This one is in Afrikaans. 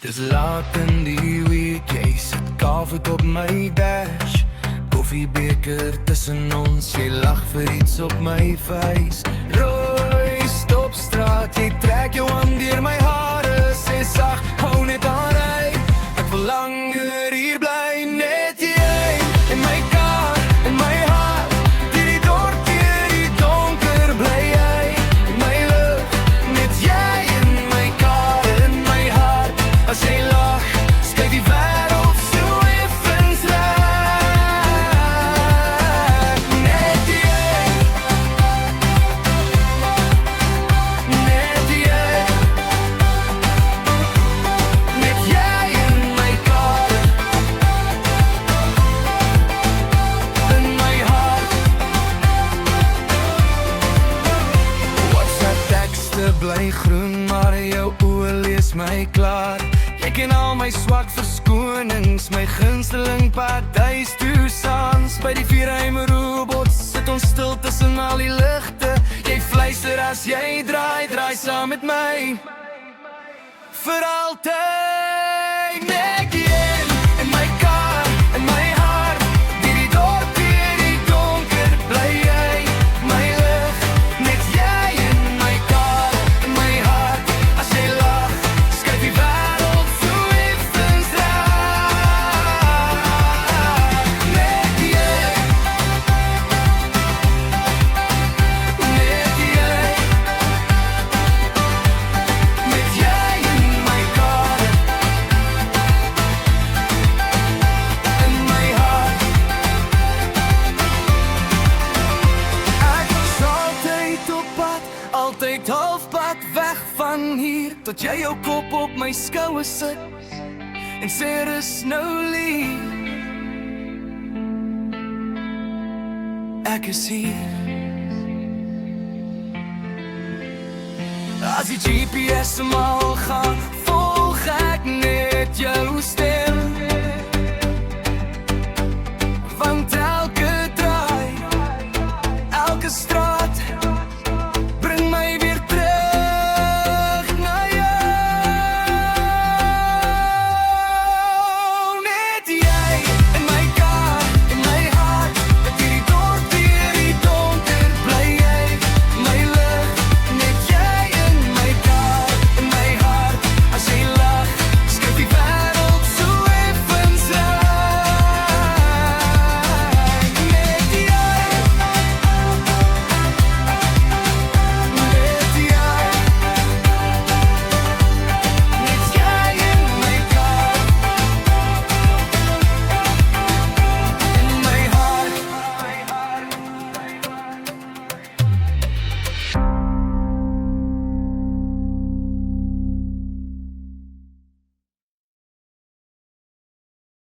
Dis laat in die week, jy sit kafet op my dash. Koffiebeker tussen ons, jy lag vir iets op my face. Rooi stopstraat, jy trek jou hand deur my hare. Sê sag, hou net aan ry, ek wil langer hier bly. Net jy in my kar, in my hart. Deur die dorp, deur die donker bly jy in my lug. Net jy in my kar, in my hart. As jy lag, skryf die wêreld so effens reg. Net jy, net jy, net jy in my kar, in my hart. WhatsApp tekste bly groen, maar jou oë lees my klaar. Jy ken al my swak verskonings, my gunsteling partytjies toesangs. By die vierruime robot sit ons stil tussen al die ligte. Jy fluister as jy draai, draai saam met my vir altyd. Net jy in my kar, in my hart. Deur die dorp, deur die donker bly jy my lig. Net jy in my kar, in my hart. As jy lag, skryf die wêreld so effens reg. Net jy, net jy, net jy in my kar, in my hart. Ek was altyd op pad, altyd halfpad weg van hier, tot jy jou kop op my skouer sit en sê rus nou lief. Ek is hier. As die GPS mal gaan, volg ek net jou stem.